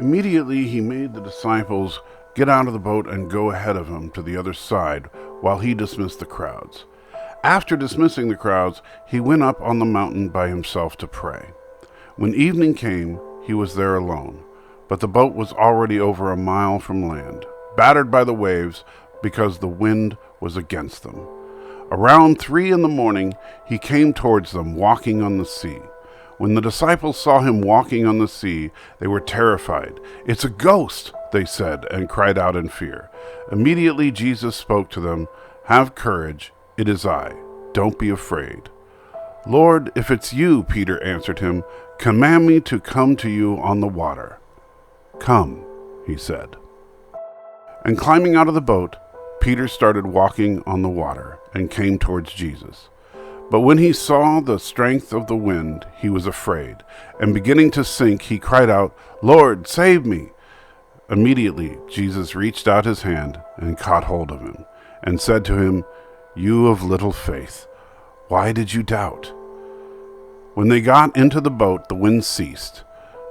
Immediately he made the disciples get out of the boat and go ahead of him to the other side while he dismissed the crowds. After dismissing the crowds, he went up on the mountain by himself to pray. When evening came, he was there alone, but the boat was already over a mile from land, battered by the waves because the wind was against them. Around 3 a.m, he came towards them, walking on the sea. When the disciples saw him walking on the sea, they were terrified. "It's a ghost," they said, and cried out in fear. Immediately Jesus spoke to them. "Have courage, it is I. Don't be afraid." "Lord, if it's you," Peter answered him, "command me to come to you on the water." "Come," he said. And climbing out of the boat, Peter started walking on the water and came towards Jesus. But when he saw the strength of the wind, he was afraid, and beginning to sink, he cried out, "Lord, save me!" Immediately Jesus reached out his hand and caught hold of him, and said to him, "You of little faith, why did you doubt?" When they got into the boat, the wind ceased.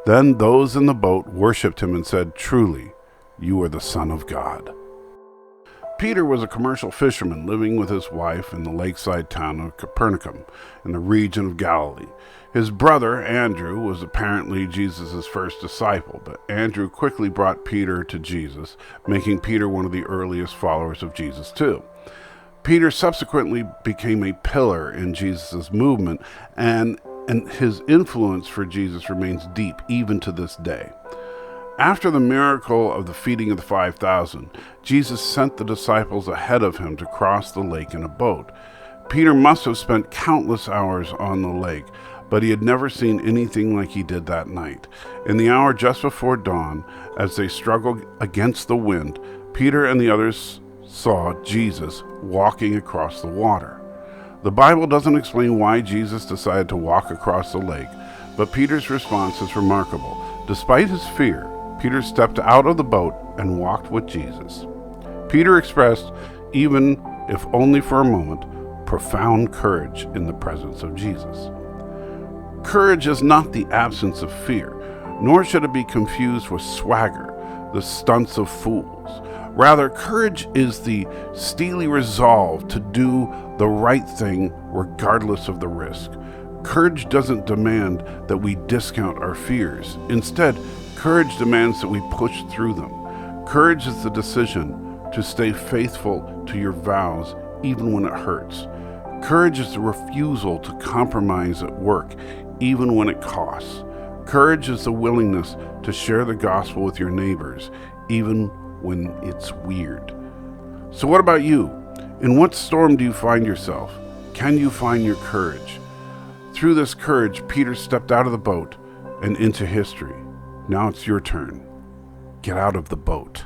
Then those in the boat worshipped him and said, "Truly, you are the Son of God." Peter was a commercial fisherman living with his wife in the lakeside town of Capernaum in the region of Galilee. His brother, Andrew, was apparently Jesus' first disciple, but Andrew quickly brought Peter to Jesus, making Peter one of the earliest followers of Jesus too. Peter subsequently became a pillar in Jesus' movement, and his influence for Jesus remains deep even to this day. After the miracle of the feeding of the 5,000, Jesus sent the disciples ahead of him to cross the lake in a boat. Peter must have spent countless hours on the lake, but he had never seen anything like he did that night. In the hour just before dawn, as they struggled against the wind, Peter and the others saw Jesus walking across the water. The Bible doesn't explain why Jesus decided to walk across the lake, but Peter's response is remarkable. Despite his fear, Peter stepped out of the boat and walked with Jesus. Peter expressed, even if only for a moment, profound courage in the presence of Jesus. Courage is not the absence of fear, nor should it be confused with swagger, the stunts of fools. Rather, courage is the steely resolve to do the right thing regardless of the risk. Courage doesn't demand that we discount our fears. Instead, courage demands that we push through them. Courage is the decision to stay faithful to your vows even when it hurts. Courage is the refusal to compromise at work even when it costs. Courage is the willingness to share the gospel with your neighbors even when it's weird. So what about you? In what storm do you find yourself? Can you find your courage? Through this courage, Peter stepped out of the boat and into history. Now it's your turn. Get out of the boat.